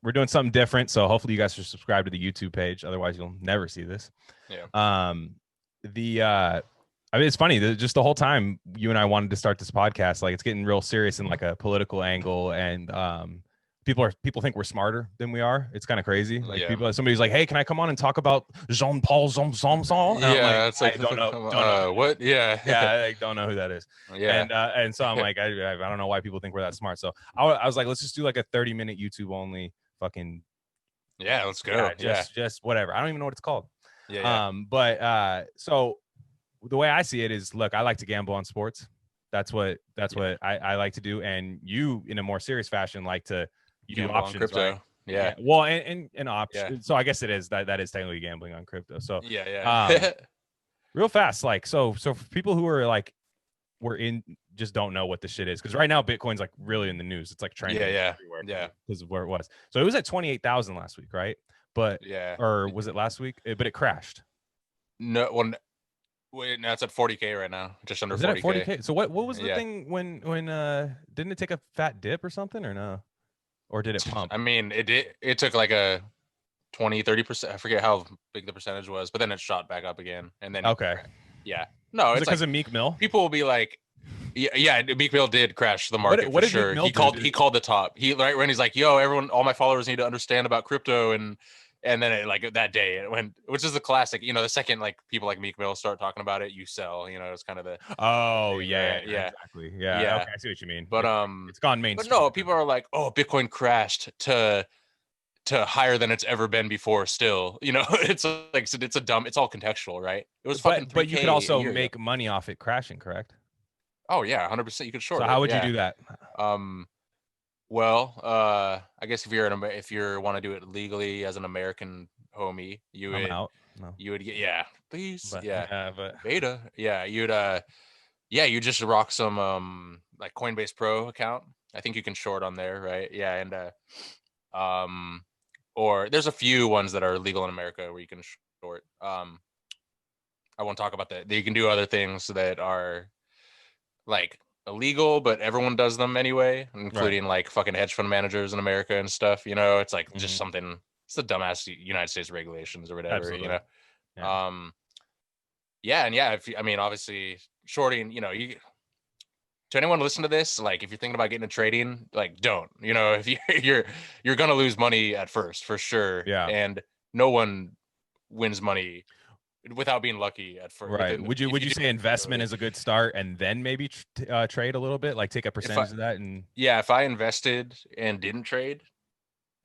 We're doing something different, so hopefully you guys are subscribed to the YouTube page. Otherwise, you'll never see this. Yeah. The I mean, it's funny. Just the whole time you and I wanted to start this podcast, like it's getting real serious in like a political angle, and people think we're smarter than we are. It's kind of crazy. Like somebody's like, "Hey, can I come on and talk about Jean-Paul Zomzon?" And I'm like, It's like, I don't know. what? Yeah. Yeah, I don't know who that is. Yeah. And so I'm like, I don't know why people think we're that smart. So I was like, let's just do like a 30-minute YouTube only fucking. Yeah, let's go. Just whatever. I don't even know what it's called. Yeah. But so the way I see it is, look, I like to gamble on sports. That's what I like to do. And you, in a more serious fashion, like to do options, on crypto. Right? Yeah. Well, and options. Yeah. So I guess it is that is technically gambling on crypto. So yeah. Real fast, like so for people who are like just don't know what the shit is, because right now Bitcoin's like really in the news. It's like trending everywhere because of where it was. So it was at 28,000 last week, right? But or was it last week? But it crashed. No, wait, now it's at 40K right now, just under 40K. 40K. So what was the thing when didn't it take a fat dip or something, or no? Or did it pump? I mean, it took like a 20-30%. I forget how big the percentage was, but then it shot back up again, and then no, it's because of Meek Mill. People will be like, Meek Mill did crash the market for sure. He called the top. He right when he's like, yo, everyone, all my followers need to understand about crypto, and then it, like that day it went, which is the classic, the second like people like Meek Mill start talking about it, you sell, it's kind of the exactly. Okay, I see what you mean. But it's gone mainstream. But no, people are like, oh, Bitcoin crashed to higher than it's ever been before. Still, it's like, it's all contextual, right? It was fucking 3K, but you could also make money off it crashing, correct? Oh yeah, 100%. You could short. So how would you do that? Well, I guess if you want to do it legally as an American homie, you would. I'm out. No. You would get please but beta you just rock some like Coinbase Pro account. I think you can short on there, right? And or there's a few ones that are legal in America where you can short. I won't talk about that. You can do other things that are like illegal, but everyone does them anyway, including like fucking hedge fund managers in America and stuff. It's like just something. It's the dumbass United States regulations or whatever. Absolutely. Obviously shorting. To anyone listen to this, like if you're thinking about getting into trading, like don't. If you're gonna lose money at first for sure. Yeah. And no one wins money without being lucky at first. Right. Would you say investment is a good start, and then maybe trade a little bit, like take a percentage of that? And if I invested and didn't trade,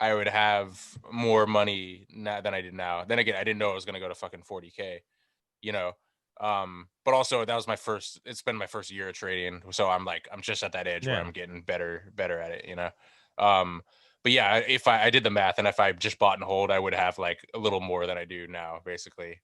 I would have more money now than I did now. Then again, I didn't know it was going to go to fucking 40K, but also that was it's been my first year of trading. So I'm just at that edge where I'm getting better at it, but yeah, if I did the math, and if I just bought and hold, I would have like a little more than I do now, basically,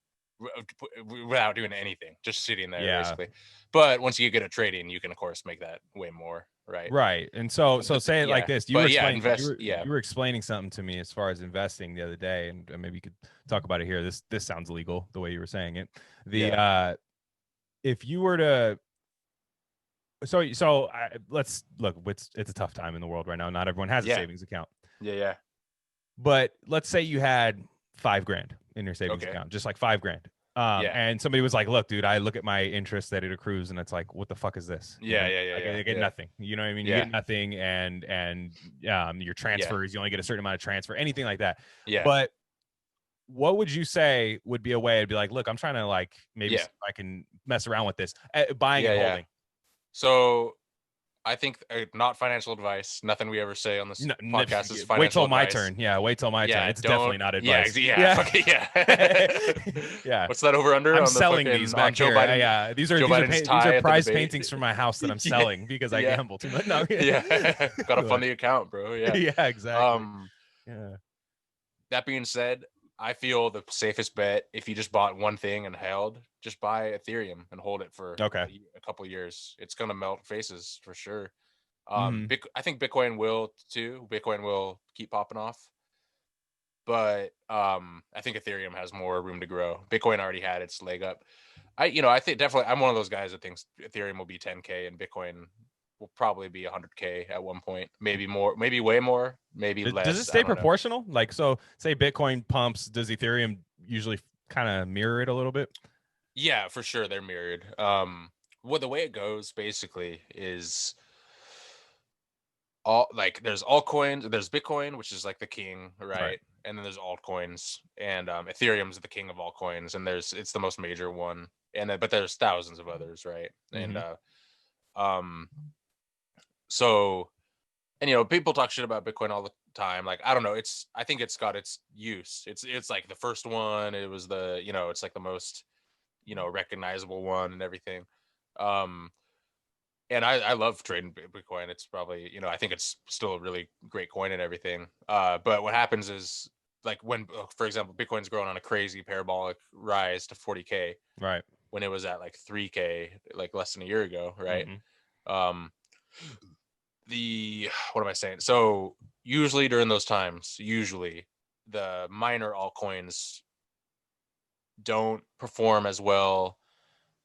without doing anything, just sitting there, basically. But once you get good at trading, you can of course make that way more, right? And so say it like this. You were explaining something to me as far as investing the other day, and maybe you could talk about it here. This sounds legal the way you were saying it. If you were to let's look, it's a tough time in the world right now. Not everyone has a savings account. But let's say you had $5,000 in your savings account, just like $5,000. And somebody was like, look, dude, I look at my interest that it accrues, and it's like, what the fuck is this? I get nothing. You know what I mean? You get nothing, and your transfers, you only get a certain amount of transfer, anything like that. But what would you say would be a way to be like, look, I'm trying to like maybe I can mess around with this, buying and holding. So I think not financial advice. Nothing we ever say on this podcast is financial advice. Wait till my turn. Wait till my turn. It's definitely not advice. Yeah. What's that over under? I'm selling these back here. Biden, these are prize paintings from my house that I'm selling because I gamble too much. No, gotta fund the account, bro. Yeah, exactly. That being said, I feel the safest bet, if you just bought one thing and held, just buy Ethereum and hold it for a couple of years. It's going to melt faces for sure. I think Bitcoin will too. Bitcoin will keep popping off. But I think Ethereum has more room to grow. Bitcoin already had its leg up. I think definitely I'm one of those guys that thinks Ethereum will be 10K and Bitcoin will probably be 100K at one point, maybe more, maybe way more, maybe less. Does it stay proportional? Like, so say Bitcoin pumps, does Ethereum usually kind of mirror it a little bit? Yeah, for sure, they're mirrored. Well, the way it goes basically is all like there's altcoins, there's Bitcoin, which is like the king, right? And then there's altcoins, and Ethereum's the king of all coins, and it's the most major one, and but there's thousands of others, right? And so, and people talk shit about Bitcoin all the time. Like, I don't know, I think it's got its use. It's like the first one. It was the it's like the most recognizable one and everything. And I love trading Bitcoin. It's probably, I think it's still a really great coin and everything. But what happens is, like, when, for example, Bitcoin's growing on a crazy parabolic rise to 40K, right? When it was at like 3K, like less than a year ago, right? What am I saying? So usually during those times, the minor altcoins don't perform as well.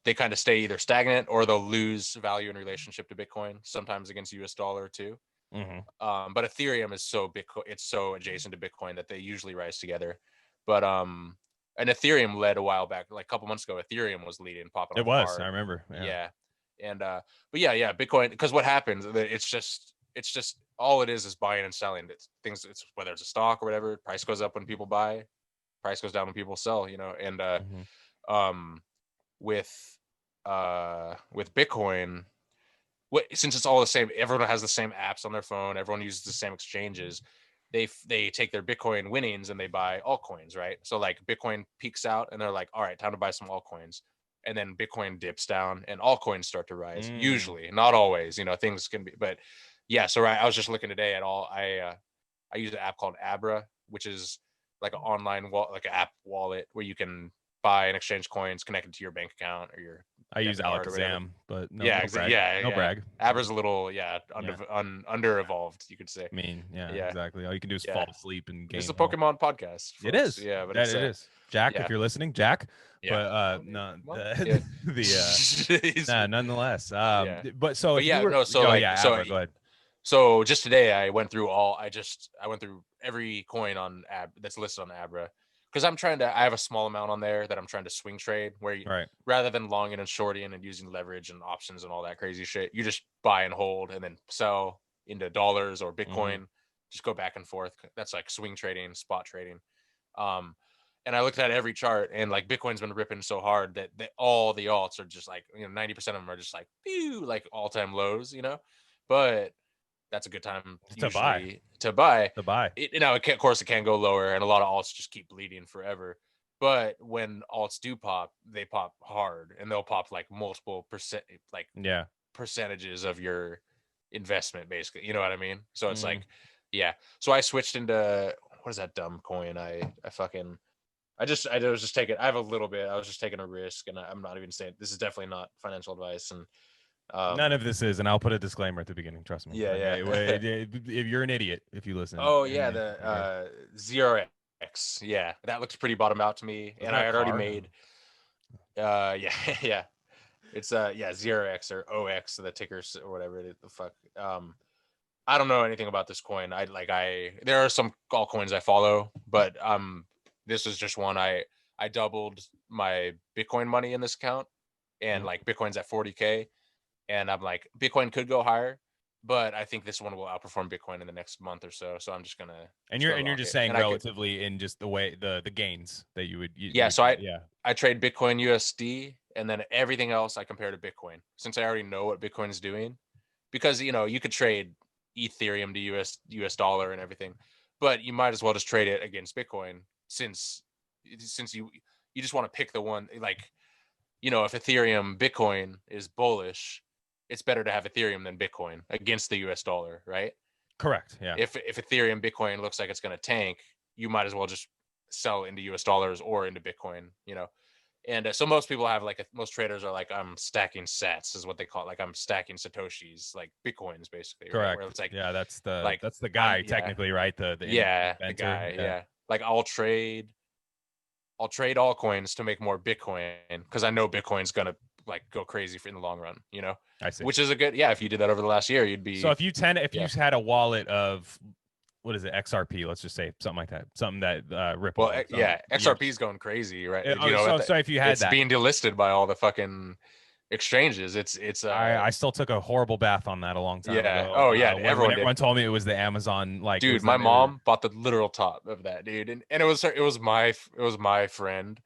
They kind of stay either stagnant or they'll lose value in relationship to Bitcoin, sometimes against US dollar too. But Ethereum is it's so adjacent to Bitcoin that they usually rise together. But and Ethereum led a while back, like a couple months ago. Ethereum was leading, popping. It was, I remember. Yeah. And but yeah, Bitcoin. Because what happens? It's just all it is buying and selling. It's whether it's a stock or whatever. Price goes up when people buy, price goes down when people sell. And with Bitcoin, since it's all the same, everyone has the same apps on their phone, everyone uses the same exchanges. They take their Bitcoin winnings and they buy altcoins, right? So like Bitcoin peaks out and they're like, all right, time to buy some altcoins. And then Bitcoin dips down and altcoins start to rise. Usually, not always, things can be, but yeah. So I was just looking today at I use an app called Abra, which is like an online like an app wallet where you can buy and exchange coins connected to your bank account or your. I use Alakazam, but no brag. Abra's a little under evolved, you could say. Exactly. All you can do is fall asleep and game. It's a Pokemon podcast. Folks. It is. Yeah, but it is. Jack, if you're listening, Jack. Yeah. But nonetheless. But so go ahead. So just today I went through every coin on that's listed on Abra. Because I have a small amount on there that I'm trying to swing trade, where rather than longing and shorting and using leverage and options and all that crazy shit, you just buy and hold and then sell into dollars or Bitcoin. Just go back and forth. That's like swing trading, spot trading. And I looked at every chart, and like Bitcoin's been ripping so hard that all the alts are just like 90% of them are just like like all-time lows, But that's a good time to buy. Of course, it can go lower, and a lot of alts just keep bleeding forever. But when alts do pop, they pop hard, and they'll pop like multiple percentages of your investment, basically. You know what I mean? So it's like, So I switched into what is that dumb coin? I was just taking. I have a little bit. I was just taking a risk, and I'm not even saying this is definitely not financial advice, and. None of this is, and I'll put a disclaimer at the beginning. Trust me. If you're an idiot, if you listen. Oh yeah, the 0x. Yeah, that looks pretty bottom out to me, and I had already made. Yeah. It's 0x or OX, the tickers or whatever the fuck. I don't know anything about this coin. There are some altcoins I follow, but this is just one. I doubled my Bitcoin money in this account, and like Bitcoin's at 40K. And I'm like, Bitcoin could go higher, but I think this one will outperform Bitcoin in the next month or so. So I'm just gonna. And you're just saying relatively in just the way the gains that you would. I trade Bitcoin USD, and then everything else I compare to Bitcoin, since I already know what Bitcoin's doing, because you could trade Ethereum to US dollar and everything, but you might as well just trade it against Bitcoin since you just want to pick the one like. If Ethereum Bitcoin is bullish, it's better to have Ethereum than Bitcoin against the US dollar, right? Correct. Yeah. If Ethereum Bitcoin looks like it's going to tank, you might as well just sell into US dollars or into Bitcoin, And so most people have most traders are like, I'm stacking sats is what they call it. Like I'm stacking Satoshis, like Bitcoins basically. Correct. Right? Where it's like, that's the guy technically, right? The guy. Yeah. Like I'll trade altcoins to make more Bitcoin because I know Bitcoin's going to like go crazy in the long run, you know. I see. Which is a good, if you did that over the last year, you'd be. So if you had a wallet of, what is it, XRP, let's just say something like that, something that Ripple. Well, XRP is going crazy, right? You know, so if you had it's being delisted by all the fucking exchanges. I still took a horrible bath on that a long time ago. Oh yeah, when everyone told me it was the Amazon, like, dude, my mom bought the literal top of that, dude, and it was my friend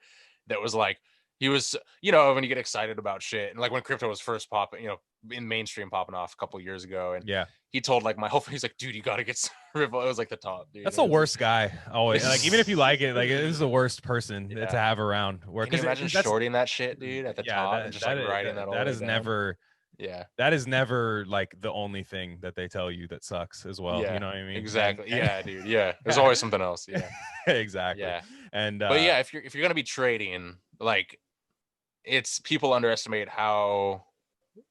that was like, he was, you know, when you get excited about shit, and like when crypto was first popping, you know, in mainstream popping off a couple of years ago, and he told like my whole family, he's like, dude, you got to get some Ripple. It was like the top, dude. That's the worst guy always. Like, even if you like it, like, it is the worst person to have around. Can you imagine shorting that shit, dude, at the top and just like riding that all the way is down? never. Yeah, that is never like the only thing that they tell you that sucks as well. You know what I mean? Exactly. Dude. Yeah, there's always something else. Yeah, exactly. Yeah, and but yeah, if you're gonna be trading, like, it's, people underestimate how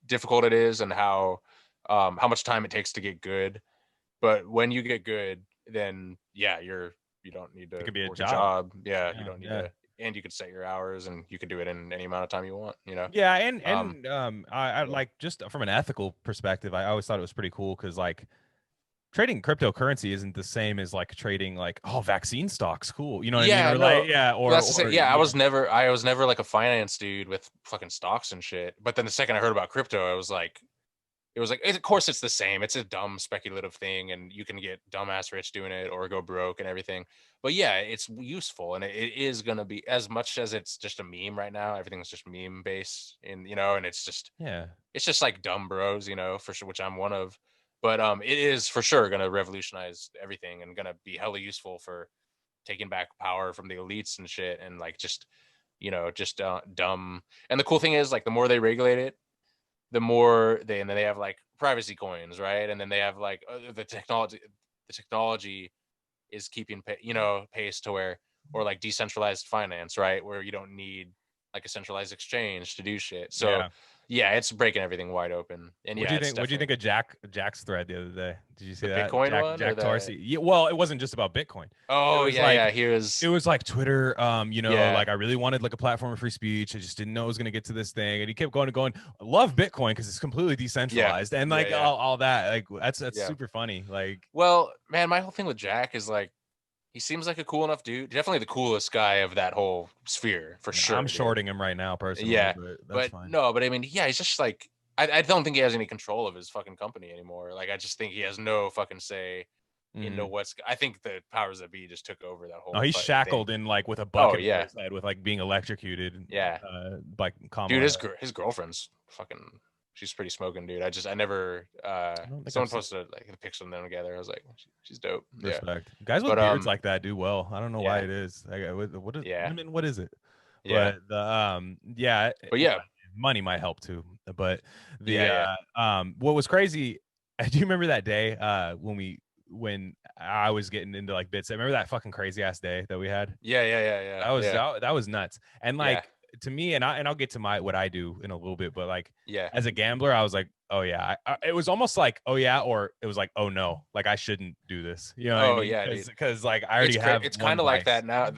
difficult it is and how much time it takes to get good. But when you get good, then you don't need to, it could be a job. Yeah, you don't need to. And you could set your hours, and you could do it in any amount of time you want, you know? Yeah, I like, just from an ethical perspective, I always thought it was pretty cool, because like trading cryptocurrency isn't the same as like trading like, oh, vaccine stocks, cool, you know what I mean? Or like, I was never like a finance dude with fucking stocks and shit. But then the second I heard about crypto, it was like, of course it's the same. It's a dumb speculative thing, and you can get dumbass rich doing it or go broke and everything. But yeah, it's useful, and it is going to be, as much as it's just a meme right now. Everything's just meme based, and you know, and it's just like dumb bros, you know, for sure, which I'm one of. But it is for sure going to revolutionize everything, and going to be hella useful for taking back power from the elites and shit, and like, just, you know, just dumb. And the cool thing is, like, the more they regulate it, the more and then they have like privacy coins, right? And then they have like the technology is keeping pace to where, or like decentralized finance, right, where you don't need like a centralized exchange to do shit. So it's breaking everything wide open. And what do you think of Jack's thread the other day? Did you see that? Bitcoin one? Jack Dorsey. Yeah, well, it wasn't just about Bitcoin. Oh, it was like Twitter, like, I really wanted like a platform of free speech. I just didn't know it was going to get to this thing. And he kept going and going, I love Bitcoin because it's completely decentralized. And like all that, like, that's super funny. Like, well, man, my whole thing with Jack is like, he seems like a cool enough dude. Definitely the coolest guy of that whole sphere, for sure. I'm shorting him right now, personally. Yeah, but that's fine. No, but I mean, he's just like, I don't think he has any control of his fucking company anymore. Like, I just think he has no fucking say into what's. I think the powers that be just took over that whole. Oh, he's shackled in like with a bucket over his head, with like being electrocuted. Yeah, by Kamala. Dude, his girlfriend's fucking. She's pretty smoking, dude. I never. Someone posted like the picture of them together. I was like, she's dope. Respect. Guys with beards like that do well. I don't know why it is. What is? Yeah. I mean, what is it? Yeah. But money might help too. But what was crazy? Do you remember that day when I was getting into like bits? I remember that fucking crazy ass day that we had. Yeah. That was nuts. And like. To me, and I'll get to what I do in a little bit, but like, as a gambler, I was like, oh yeah, it was almost like, oh yeah, or it was like, oh no, like, I shouldn't do this, you know? What I mean? Because like, I already have. It's kind of like that now.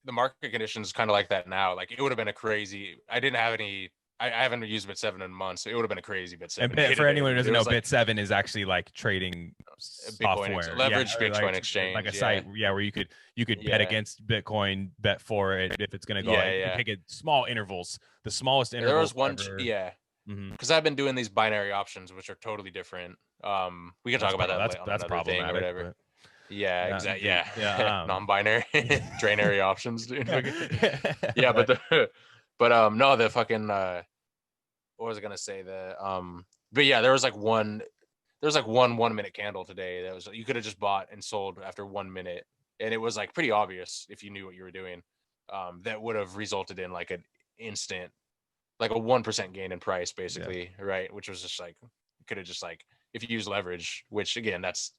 The market conditions is kind of like that now. Like, it would have been a crazy. I didn't have any. I haven't used Bit7 in months, so it would have been a crazy Bit7. And for anyone who doesn't know, Bit7 is actually like trading software, leveraged Bitcoin exchange, like a site, where you could bet against Bitcoin, bet for it if it's going to go. You can take it small intervals, the smallest intervals. There was one, because I've been doing these binary options, which are totally different. We can talk about that. That's problematic, or whatever. But... Exactly. Non-binary, drainary options, dude. No, the fucking what was I gonna say? There was like one 1 minute candle today that was, you could have just bought and sold after 1 minute, and it was like pretty obvious if you knew what you were doing. That would have resulted in like an instant, like a 1% gain in price, basically, right? Which was just like, could have just like, if you use leverage, which again, that's,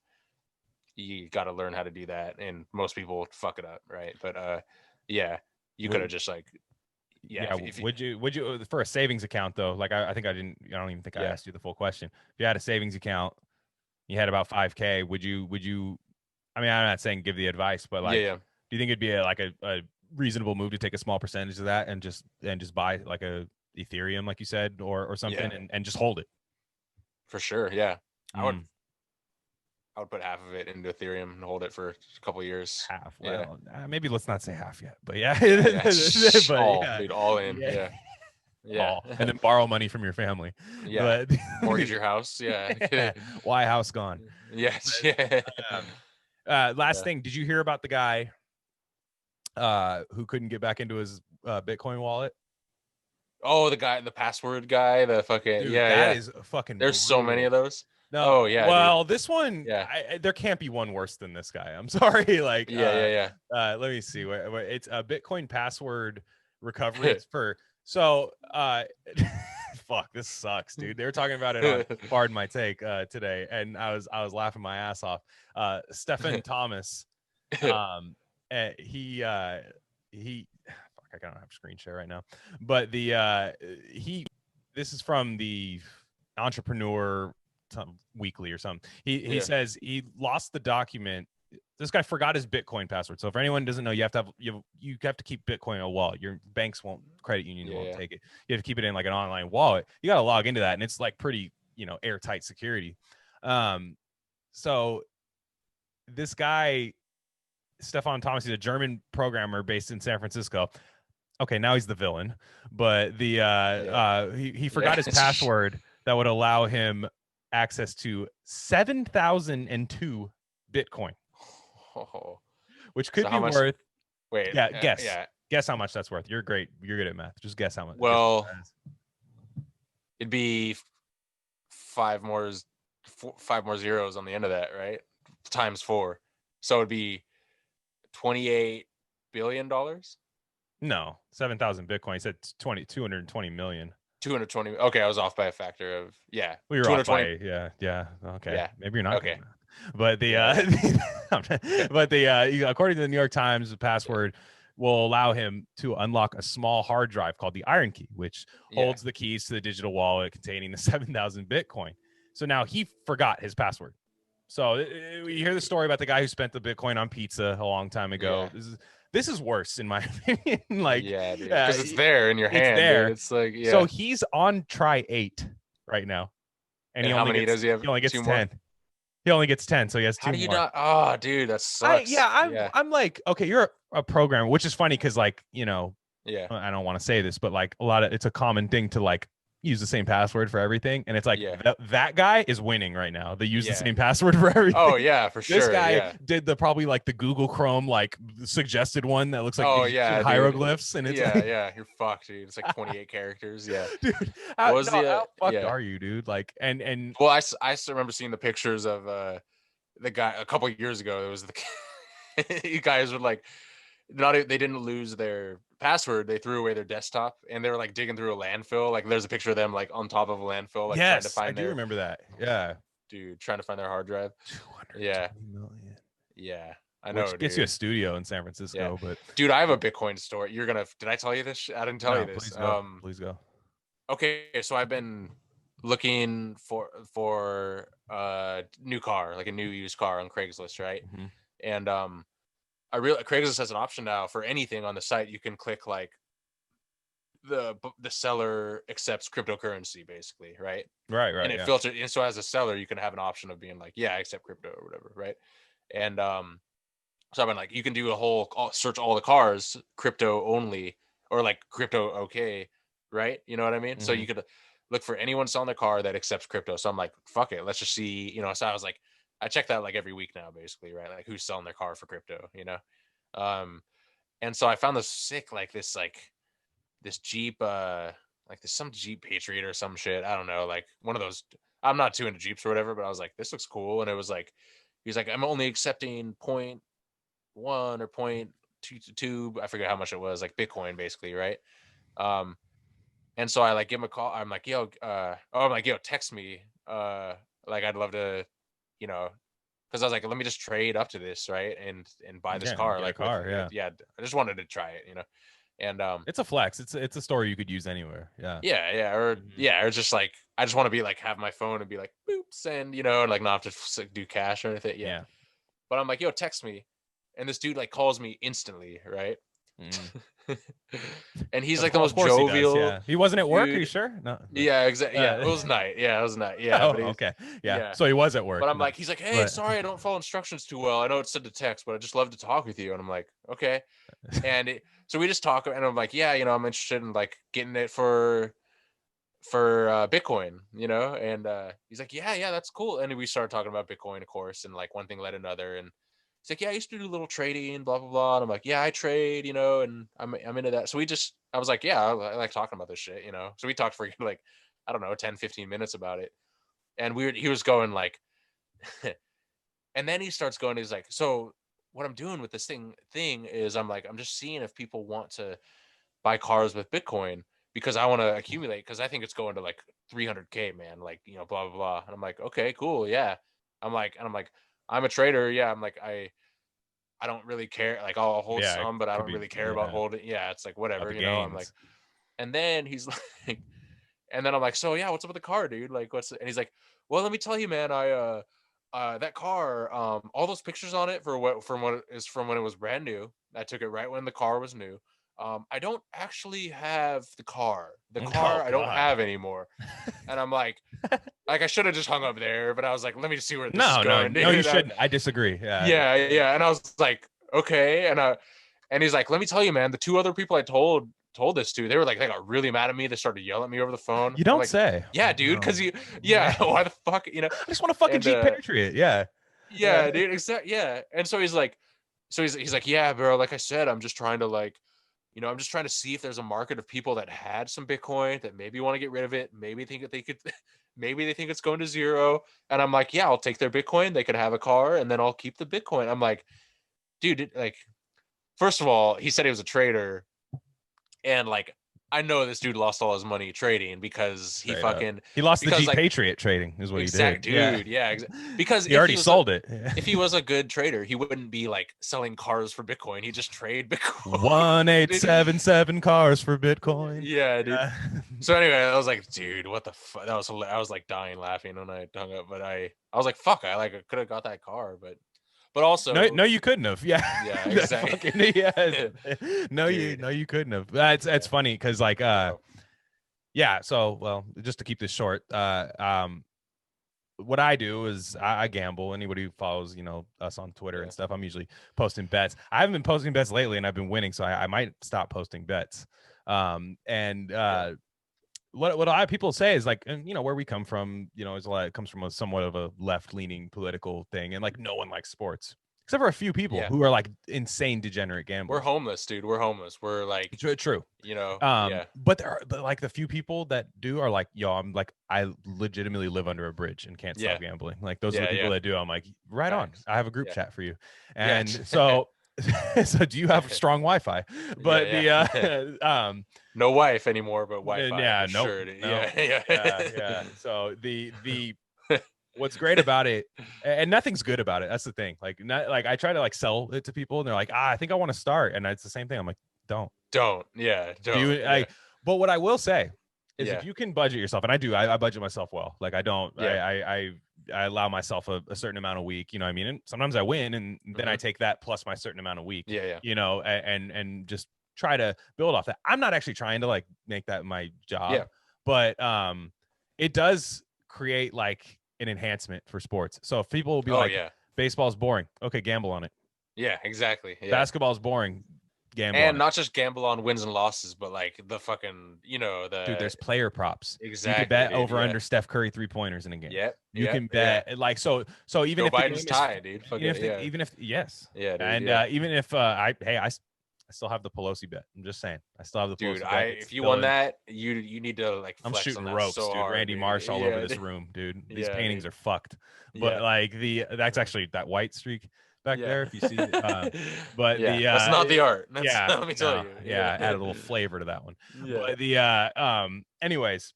you got to learn how to do that, and most people fuck it up, right? But you could have just like. Would you for a savings account though? Like, I think I don't even think I asked you the full question. If you had a savings account, you had about 5K, would you, I mean, I'm not saying give the advice, but like, do you think it'd be a reasonable move to take a small percentage of that and just buy like a Ethereum, like you said, or something, and just hold it. For sure, yeah. I would put half of it into Ethereum and hold it for a couple of years. Half, well, maybe let's not say half yet, but yeah, but all in, all, and then borrow money from your family, but mortgage your house, why house gone? Yes, last thing, did you hear about the guy who couldn't get back into his Bitcoin wallet? Oh, the password guy, the fucking dude, that is fucking. There's brutal. So many of those. No, well, dude. This one, there can't be one worse than this guy. I'm sorry, like, let me see. It's a Bitcoin password recovery. It's for fuck, this sucks, dude. They were talking about it on Pardon My Take today, and I was laughing my ass off. Stephen Thomas, he I don't have screen share right now, but this is from the Entrepreneur Weekly or something. He says he lost the document. This guy forgot his Bitcoin password. So if anyone doesn't know, you have to keep Bitcoin in a wallet. Your banks won't, credit union won't take it. You have to keep it in like an online wallet. You got to log into that, and it's like pretty, airtight security. So this guy, Stefan Thomas, he's a German programmer based in San Francisco. Okay, now he's the villain, but he forgot his password that would allow him access to 7,002 Bitcoin, which could be worth. Wait, guess how much that's worth. You're great. You're good at math. Just guess how much. Well, it'd be five more zeros on the end of that, right? Times 4, so it'd be $28 billion. No, 7,000 Bitcoin. He said 220 million. 220. Okay, I was off by a factor of We were off by Okay. Yeah. Maybe you're not. Okay. But according to the New York Times, the password will allow him to unlock a small hard drive called the Iron Key, which holds the keys to the digital wallet containing the 7,000 Bitcoin. So now he forgot his password. So you hear the story about the guy who spent the Bitcoin on pizza a long time ago. This is worse in my opinion. Like, because it's there in your hand. There. Dude. It's like, so he's on try 8 right now, and how many does he have? He only gets 10. More? He only gets 10, so he has 2 more. How do you not? Oh, dude, that sucks. I'm like, okay, you're a programmer, which is funny because, like, I don't want to say this, but like it's a common thing to like use the same password for everything, and it's like that guy is winning right now. They use the same password for everything. Oh yeah, for sure. This guy did probably like the Google Chrome like suggested one that looks like hieroglyphs, and it's you're fucked, dude. It's like 28 characters. Dude, how fucked are you, dude? Like, and well, I still remember seeing the pictures of the guy a couple of years ago. It was you guys would like they didn't lose their password, they threw away their desktop, and they were like digging through a landfill. Like there's a picture of them like on top of a landfill, like trying to find I do remember that. Yeah, dude, trying to find their hard drive. 220 million. Yeah, I know. Which gets you a studio in San Francisco, but dude, I have a Bitcoin story. Did I tell you this? I didn't tell you this. Please go. Okay, so I've been looking for a new car, like a new used car on Craigslist, right? Mm-hmm. And Craigslist has an option now for anything on the site. You can click like the seller accepts cryptocurrency, basically, right? Right. And it filters. And so as a seller, you can have an option of being like, I accept crypto or whatever, right? And so I've been like, you can do search all the cars crypto only or like crypto okay, right? You know what I mean? Mm-hmm. So you could look for anyone selling a car that accepts crypto. So I'm like, fuck it, let's just see. So I was like, I check that like every week now, basically, right? Like who's selling their car for crypto, and so I found this sick, like this Jeep, like this some Jeep Patriot or some shit. I don't know, like one of those. I'm not too into Jeeps or whatever, but I was like, this looks cool, and it was like, he's like, I'm only accepting 0.1 or 0.22. I forget how much it was, like Bitcoin, basically, right? And so I like give him a call. I'm like, yo, text me. Like I'd love to. Because I was like, let me just trade up to this, right, and buy this car, like car, I just wanted to try it, and it's a flex. It's a story you could use anywhere, or just like I just want to be like have my phone and be like boops and and like not have to do cash or anything, But I'm like, yo, text me, and this dude like calls me instantly, right, And he's like the most jovial. He, he wasn't at work. Dude. Are you sure? No. Yeah, exactly. Yeah, it was night. Yeah, it was night. Yeah. Oh, okay. Yeah. So he was at work. But I'm like, he's like, hey, sorry, I don't follow instructions too well. I know it's said to text, but I just love to talk with you. And I'm like, okay. And so we just talk, and I'm like, yeah, I'm interested in like getting it for Bitcoin, and he's like, yeah, that's cool. And we started talking about Bitcoin, of course, and like one thing led another, and he's like, yeah, I used to do a little trading, blah blah blah. And I'm like, yeah, I trade, and I'm into that. So I was like, yeah, I like talking about this shit, So we talked for like, I don't know, 10-15 minutes about it, and he was going like, and then he starts going, he's like, so what I'm doing with this thing is I'm just seeing if people want to buy cars with Bitcoin, because I want to accumulate, because I think it's going to like 300K, man, like, blah blah blah. And I'm like, okay, cool, yeah. I'm like, I'm a trader, yeah. I'm like, I don't really care, like I'll hold some, but I don't really care about holding. Yeah, it's like whatever, I'm like, and then he's like, and then I'm like, so yeah, what's up with the car, dude? Like, and he's like, well, let me tell you, man, I that car, all those pictures on it from when it was brand new. I took it right when the car was new. I don't actually have the car. I don't have anymore. And I'm like I should have just hung up there, but I was like, let me just see where this is going. No, you shouldn't. I disagree. Yeah. And I was like, okay. And he's like, let me tell you, man, the two other people I told this to, they were like, they got really mad at me. They started yelling at me over the phone. You don't say. Yeah, dude, because why the fuck, I just want to fucking Jeep Patriot. Yeah, dude, exactly. Yeah. And so he's like, he's like, yeah, bro, like I said, I'm just trying to like, I'm just trying to see if there's a market of people that had some Bitcoin that maybe want to get rid of it. Maybe think that they could, maybe they think it's going to zero. And I'm like, yeah, I'll take their Bitcoin. They could have a car, and then I'll keep the Bitcoin. I'm like, dude, like, first of all, he said he was a trader, and like, I know this dude lost all his money trading, because he lost the Jeep Patriot trading is what he did. Dude, yeah, because he already sold it. If he was a good trader, he wouldn't be like selling cars for Bitcoin. He just trade Bitcoin. 1877 cars for Bitcoin. Yeah, dude. So anyway, I was like, dude, what the fuck? That was I was like dying laughing when I hung up, but I was like, fuck, I could have got that car, but also no, you couldn't have. Yeah, exactly. No, you couldn't have. That's funny, because like yeah. So well, just to keep this short, what I do is I gamble. Anybody who follows us on Twitter and stuff, I'm usually posting bets. I haven't been posting bets lately, and I've been winning, so I might stop posting bets. What a lot of people say is like, where we come from, is it comes from somewhat of a left-leaning political thing, and like no one likes sports except for a few people who are like insane degenerate gamblers. We're homeless, dude. We're homeless. We're like true. But there are like the few people that do are like, yo, I'm like, I legitimately live under a bridge and can't stop gambling. Like those are the people that do. I'm like, right on. I have a group chat for you, and so. So do you have strong Wi-Fi? But no wife anymore, but Wi-Fi. Yeah, no, sure. Yeah. So the what's great about it, and nothing's good about it. That's the thing. Like I try to like sell it to people, and they're like, I think I want to start, and it's the same thing. I'm like, don't. Yeah, don't. Do you, but what I will say is, if you can budget yourself, and I do, I budget myself well. Like I don't, I allow myself a certain amount a week, you know what I mean? And sometimes I win, and then I take that plus my certain amount a week, and just try to build off that. I'm not actually trying to like make that my job, but it does create like an enhancement for sports. So if people will be baseball's boring. Okay, gamble on it. Yeah, exactly. Yeah. Basketball's boring. Gamble and not just gamble on wins and losses, but like the fucking dude, there's player props. Exactly. You can bet over under Steph Curry 3-pointers in a game. Yep. You can bet like so even if Biden's tied, dude. Even if yes. Yeah, dude, and even if I still have the Pelosi bet. I'm just saying. I still have the Pelosi bet. If you won that, you need to like flex. I'm shooting on ropes, so dude. hard, Randy Marsh all over this room, dude. These paintings are fucked. But like that's actually that white streak back there, if you see it. But that's not the art. That's, let me tell you. Add a little flavor to that one. But anyways,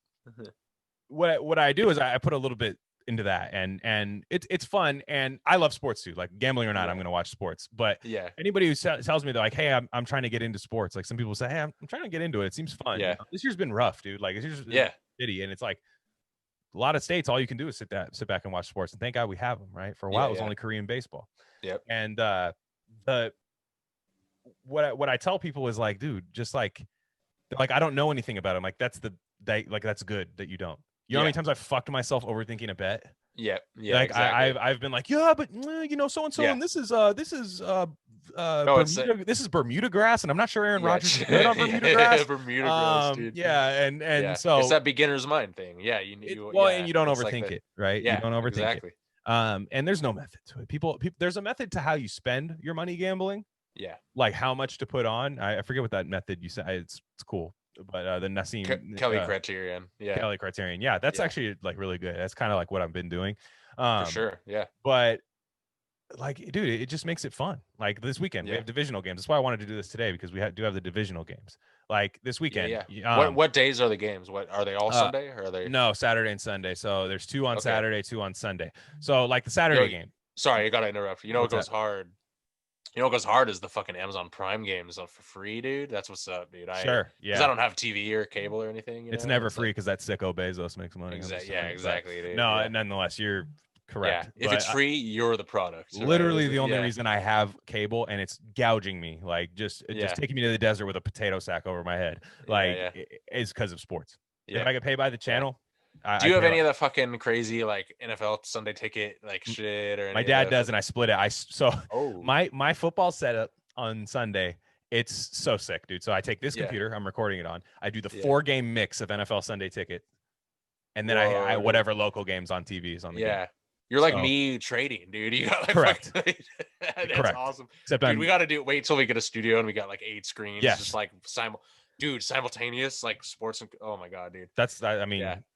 what I do is I put a little bit into that, and it's fun, and I love sports too. Like gambling or not, I'm gonna watch sports. But anybody who tells me they're like, hey, I'm trying to get into sports, like some people say, hey, I'm trying to get into it. It seems fun. This year's been rough, dude. Like it's just shitty, and it's like a lot of states, all you can do is sit back and watch sports, and thank God we have them, right? For a while, it was only Korean baseball. Yep. And what I tell people is like, dude, just like I don't know anything about it. I'm like, that's good that you don't. You know how many times I've fucked myself overthinking a bet? Yeah, like exactly. I've been like, yeah, but you know, so and so, and this is Bermuda, this is Bermuda grass, and I'm not sure Aaron Rodgers is good on Bermuda grass. Bermuda grass, dude. Yeah, and so it's that beginner's mind thing. Yeah, and you don't overthink it, right? Yeah, you don't overthink exactly. it. And there's no method to it. People, there's a method to how you spend your money gambling. Yeah, like how much to put on. I forget what that method you said. It's cool. But the Nassim Kelly criterion. Yeah, Kelly criterion. Yeah, that's actually like really good. That's kind of like what I've been doing. For sure. Yeah. But like, dude, it just makes it fun. Like this weekend, we have divisional games. That's why I wanted to do this today, because we do have the divisional games. Like this weekend. What days are the games? What are they all Sunday, or are they? No, Saturday and Sunday. So there's 2 on Saturday, 2 on Sunday. So like the Saturday game. Sorry, I gotta interrupt. You know what goes hard? You know what goes hard is the fucking Amazon Prime games for free, dude. That's what's up, dude. Sure, because I don't have TV or cable or anything. It's never free because that sicko Bezos makes money. Exactly. Dude. No, nonetheless, you're correct. Yeah. If it's free, you're the product. Literally, the only reason I have cable, and it's gouging me, like just taking me to the desert with a potato sack over my head, is because of sports. Yeah. If I could pay by the channel. Do you have any of the fucking crazy like NFL Sunday ticket like shit or? My dad does, and I split it. My football setup on Sunday, it's so sick, dude. So I take this computer, I'm recording it on. I do the 4-game mix of NFL Sunday ticket, and then I whatever local games on TV is on the game. You're like me trading, dude. You got like correct. That's correct. Awesome. Except dude, we got to wait till we get a studio and we got like 8 screens, just like simultaneous like sports. And oh my god, dude. That's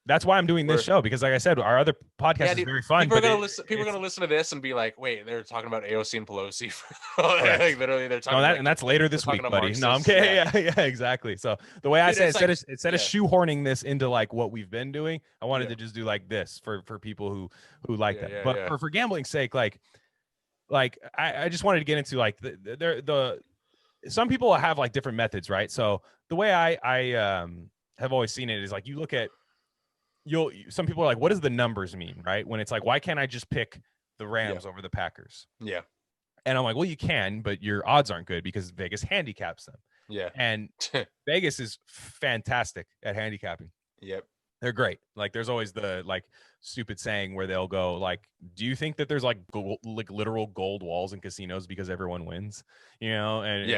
that's why I'm doing this show, because like I said, our other podcast is very fun. People are gonna listen to this and be like, wait, they're talking about AOC and Pelosi. like, literally, they're talking. And that's later this week, buddy. No, I'm kidding. Yeah, exactly. So the way I said, instead of shoehorning this into like what we've been doing, I wanted to just do like this for people who like that. But for gambling's sake, like I just wanted to get into like the some people have like different methods, right? So the way I have always seen it is like, you look at some people are like, what does the numbers mean, right? When it's like, why can't I just pick the Rams over the Packers? Yeah. And I'm like, well, you can, but your odds aren't good because Vegas handicaps them. Yeah. And Vegas is fantastic at handicapping. Yep. They're great. Like there's always the like stupid saying where they'll go like, do you think that there's like literal gold walls in casinos because everyone wins? You know, and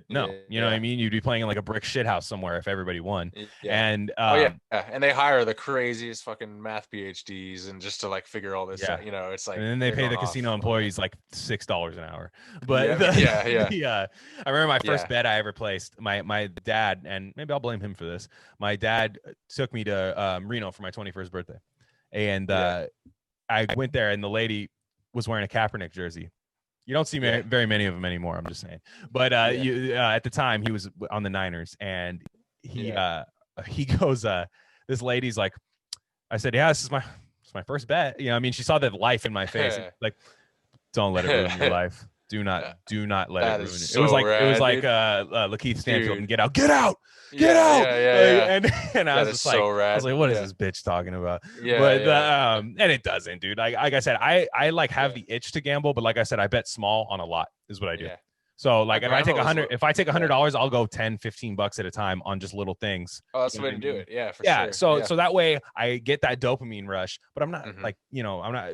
no, you know what I mean? You'd be playing in like a brick shit house somewhere if everybody won. And and they hire the craziest fucking math PhDs and just to like figure all this out, you know, it's like, and then they pay the casino employees like $6 an hour. But I remember my first bet I ever placed. My dad, and maybe I'll blame him for this. My dad took me to Reno for my 21st birthday. And I went there, and the lady was wearing a Kaepernick jersey. You don't see very many of them anymore. I'm just saying. But at the time, he was on the Niners, and he goes, this lady's like, I said, yeah, this is my first bet. You know, I mean, she saw the life in my face. Like, don't let it ruin your life. Do not let it ruin it. So it was like Lakeith Stanfield and Get Out. And I was just like, I was like, what is this bitch talking about? And it doesn't, dude. Like I said, I like have the itch to gamble, but like I said, I bet small on a lot is what I do. So like if I take $100, I'll go 10, $15 at a time on just little things. Oh, that's the way to do it. Yeah, for sure. So that way I get that dopamine rush, but I'm not like, you know, I'm not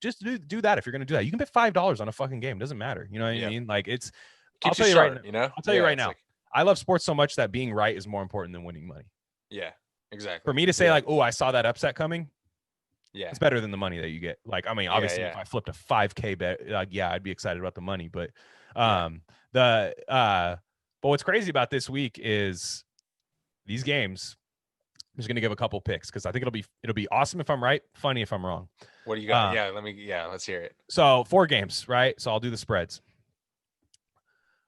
just do that. If you're going to do that, you can bet $5 on a fucking game. It doesn't matter. You know what I mean? Like I'll tell you right now, I love sports so much that being right is more important than winning money. Yeah, exactly. For me to say like, oh, I saw that upset coming. Yeah, it's better than the money that you get. Like, I mean, obviously if I flipped a 5K bet, like, I'd be excited about the money. But but what's crazy about this week is these games. I'm just gonna give a couple picks because I think it'll be awesome if I'm right, funny if I'm wrong. What do you got? Let's hear it. So 4 games, right? So I'll do the spreads.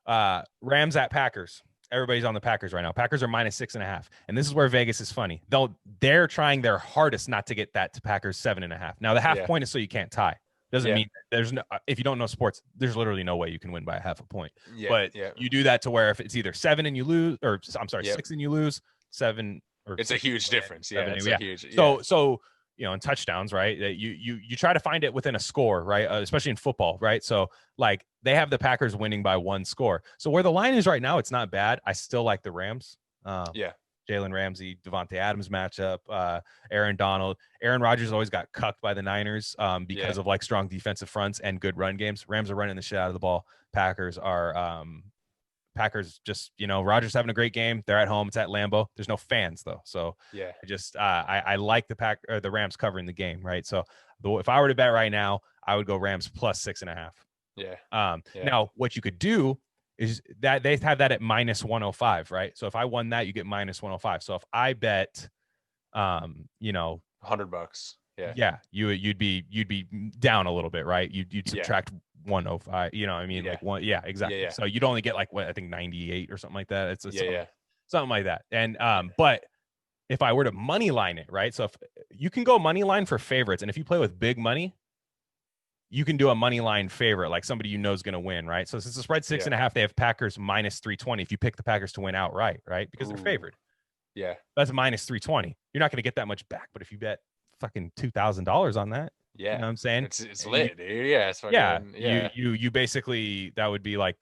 Rams at Packers. Everybody's on the Packers right now. Packers are -6.5, and this is where Vegas is funny. They're trying their hardest not to get that to Packers 7.5. Now the half point is so you can't tie. Doesn't mean there's no. If you don't know sports, there's literally no way you can win by a half a point. But you do that to where if it's either 7 and you lose, or I'm sorry, 6 and you lose, 7. It's a huge difference. Yeah, it's huge. So in touchdowns, right? That you try to find it within a score, right? Especially in football, right? So like they have the Packers winning by 1 score. So where the line is right now, it's not bad. I still like the Rams. Jalen Ramsey, Devontae Adams matchup, Aaron Donald. Aaron Rodgers always got cucked by the Niners because of like strong defensive fronts and good run games. Rams are running the shit out of the ball. Packers just, Rodgers having a great game. They're at home. It's at Lambeau. There's no fans though. So I like the Rams covering the game, right? So if I were to bet right now, I would go Rams plus 6.5. Now what you could do is that they have that at minus 105, right? So if I won that, you get minus 105. So if I bet, $100. You'd be down a little bit, right? You'd subtract 105. You know what I mean? Like one. Yeah, exactly. So you'd only get like what I think 98 or something like that. It's something like that. And but if I were to money line it, right? So if you can go money line for favorites, and if you play with big money, you can do a money line favorite, like somebody is going to win, right? So since the spread 6.5, they have Packers minus 320. If you pick the Packers to win outright, right? Because they're favored. Yeah. That's minus 320. You're not going to get that much back, but if you bet fucking $2,000 on that, you know what I'm saying? It's lit, dude. Yeah. It's fucking, You basically, that would be like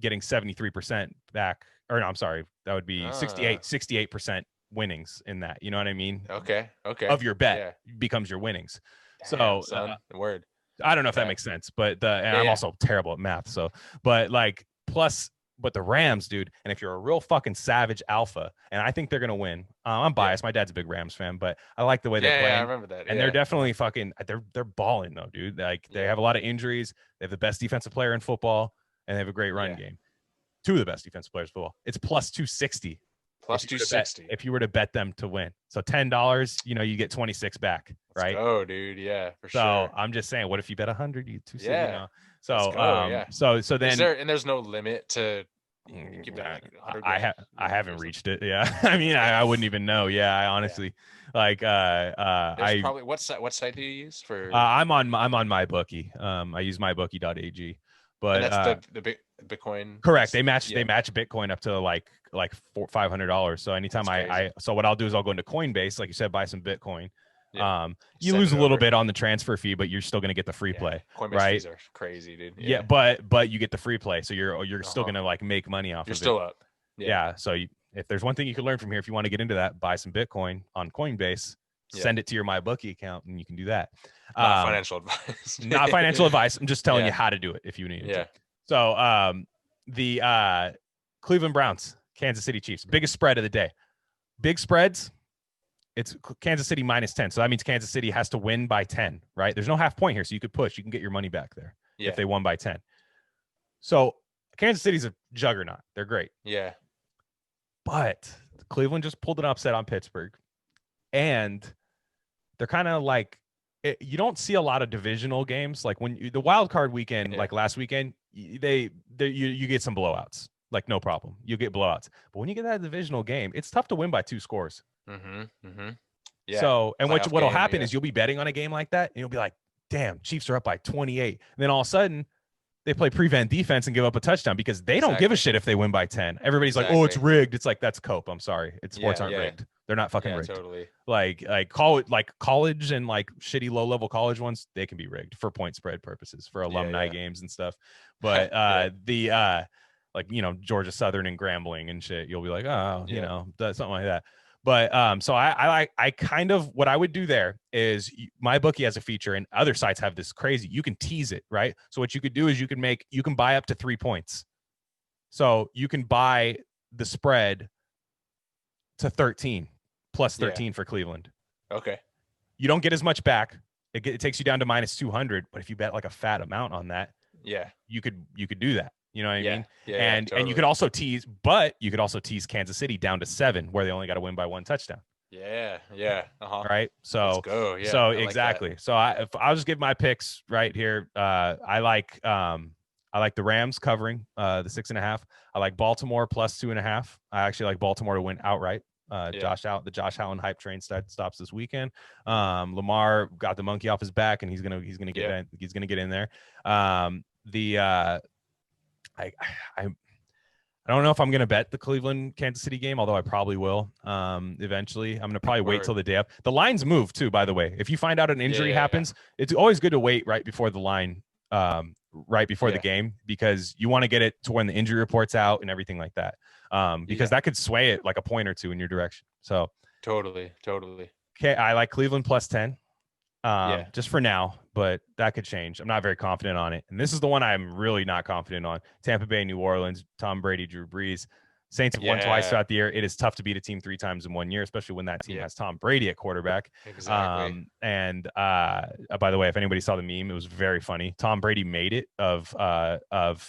getting 73% back, or no, I'm sorry. That would be 68% winnings in that. You know what I mean? Okay. Of your bet becomes your winnings. Damn, son. Word. I don't know if that makes sense, but I'm also terrible at math. So, but the Rams, dude, and if you're a real fucking savage alpha, and I think they're going to win. I'm biased. My dad's a big Rams fan, but I like the way they play. Yeah, I remember that. And they're definitely fucking, they're balling though, dude. Like they have a lot of injuries. They have the best defensive player in football, and they have a great run game. 2 of the best defensive players in football. It's plus 260. Plus 260. If you were to bet them to win. So $10, you get 26 back, right? Oh, dude, yeah, for sure. So I'm just saying, what if you bet 100? You 260, So so then there's no limit to I haven't reached it. Yeah. I mean, I wouldn't even know. Yeah, I honestly like I probably what site do you use for I'm on MyBookie. I use mybookie.ag. But and that's the Bitcoin. Correct. They match Bitcoin up to like $500. So anytime so what I'll do is I'll go into Coinbase, like you said, buy some Bitcoin. You lose a little bit on the transfer fee, but you're still going to get the free play. Coinbase right? fees are crazy, dude. Yeah, but you get the free play, so you're still going to like make money off. You're still up. Yeah. So if there's one thing you can learn from here, if you want to get into that, buy some Bitcoin on Coinbase. Send it to your MyBookie account, and you can do that. Not financial advice. Not financial advice. I'm just telling you how to do it if you need it. To. So the Cleveland Browns, Kansas City Chiefs, biggest spread of the day. Big spreads. It's Kansas City minus 10. So that means Kansas City has to win by 10, right? There's no half point here, so you could push. You can get your money back there if they won by 10. So Kansas City's a juggernaut. They're great. Yeah. But Cleveland just pulled an upset on Pittsburgh. And they're kind of like, you don't see a lot of divisional games. Like when the wild card weekend, like last weekend, you get some blowouts. Like no problem. You get blowouts. But when you get that divisional game, it's tough to win by 2 scores. Yeah. So, and what'll happen is you'll be betting on a game like that, and you'll be like, damn, Chiefs are up by 28. And then all of a sudden, they play prevent defense and give up a touchdown because they don't give a shit if they win by 10. Everybody's like, oh, it's rigged. It's like, that's cope. I'm sorry. Sports aren't rigged. They're not fucking rigged. Totally. Like college and like shitty low level college ones, they can be rigged for point spread purposes for alumni games and stuff. But Georgia Southern and Grambling and shit, you'll be like, oh, something like that. But so I kind of, what I would do there is MyBookie has a feature, and other sites have this crazy. You can tease it, right? So what you could do is you can buy up to 3 points. So you can buy the spread to 13 plus 13 for Cleveland. Okay. You don't get as much back. It takes you down to minus 200. But if you bet like a fat amount on that, you could do that. You know what I mean? And you could also tease, Kansas City down to 7, where they only got to win by 1 touchdown. Yeah. Right. So let's go. Yeah. So exactly. So I'll just give my picks right here. I like the Rams covering the 6.5. I like Baltimore plus 2.5. I actually like Baltimore to win outright. The Josh Allen hype train stops this weekend. Lamar got the monkey off his back, and he's gonna get in there. I don't know if I'm going to bet the Cleveland Kansas City game, although I probably will eventually. I'm going to probably wait till the day up. The lines move too, by the way. If you find out an injury happens, it's always good to wait right before the line, right before the game, because you want to get it to when the injury report's out and everything like that, because that could sway it like a point or two in your direction. So totally. Okay, I like Cleveland plus 10. Just for now, but that could change. I'm not very confident on it. And this is the one I'm really not confident on. Tampa Bay, New Orleans, Tom Brady, Drew Brees. Saints have won twice throughout the year. It is tough to beat a team 3 times in 1 year, especially when that team has Tom Brady at quarterback. Exactly. By the way, if anybody saw the meme, it was very funny. Tom Brady made it of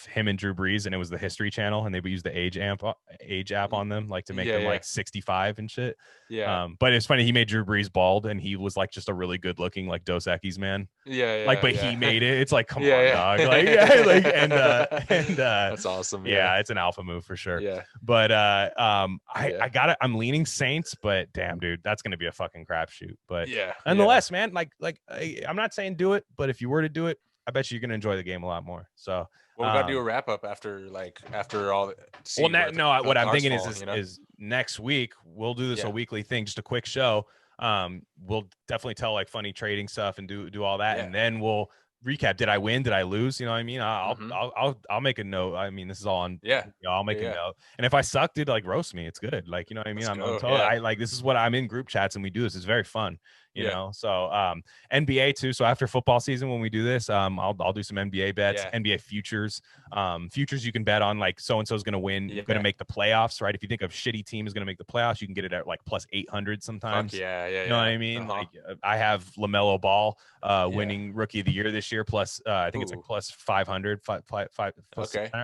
him and Drew Brees, and it was the History Channel, and they would use the age app on them, like to make them like 65 and shit. But it's funny, he made Drew Brees bald, and he was like just a really good looking like Dos Equis man. But he made it. It's like, come on, dog. That's awesome. It's an alpha move for sure. But I got it. I'm leaning Saints, but damn, dude, that's gonna be a fucking crapshoot. But nonetheless, man, I'm not saying do it, but if you were to do it, I bet you're gonna enjoy the game a lot more. So we gotta do a wrap up after all. What I'm thinking is next week we'll do this a weekly thing, just a quick show. We'll definitely tell like funny trading stuff and do all that, and then we'll recap. Did I win? Did I lose? You know what I mean? I'll make a note. I mean, this is all on. I'll make a note. And if I suck, dude, like roast me. It's good. Like, you know what I mean? I'm totally. I like, this is what I'm in group chats and we do this. It's very fun. You know, so NBA too. So after football season, when we do this, I'll do some NBA bets, NBA futures. Futures you can bet on, like so and so is going to win, going to make the playoffs, right? If you think of shitty team is going to make the playoffs, you can get it at like plus 800 sometimes. You know what I mean? Like I have LaMelo Ball winning Rookie of the Year this year, plus I think it's like plus 500. I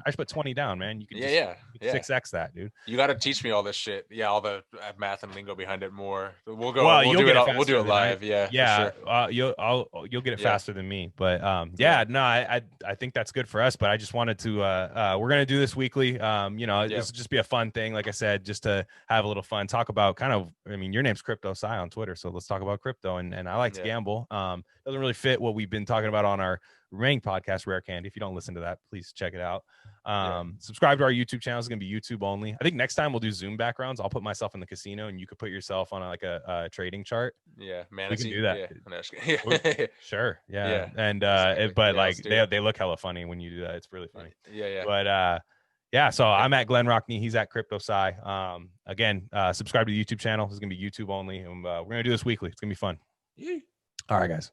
should put 20 down, man. You can just 6x that, dude. You got to teach me all this shit. All the math and lingo behind it more. We'll go. Well, we'll do it live. Sure. You'll get it faster than me, but I think that's good for us. But I just wanted to we're gonna do this weekly. This will just be a fun thing, like I said, just to have a little fun, talk about kind of, I mean, your name's Crypto Sci on Twitter, so let's talk about crypto, and I like to gamble. Doesn't really fit what we've been talking about on our remaining podcast, RareCandy. If you don't listen to that, please check it out. Subscribe to our YouTube channel. It's gonna be YouTube only. I think next time we'll do Zoom backgrounds. I'll put myself in the casino and you could put yourself on a trading chart. Man, we can do that. Sure. And but like they look hella funny when you do that. It's really funny. But so I'm at Glen Rockney. He's at Crypto Sci. Again, subscribe to the YouTube channel. It's gonna be YouTube only, and we're gonna do this weekly. It's gonna be fun. All right, guys.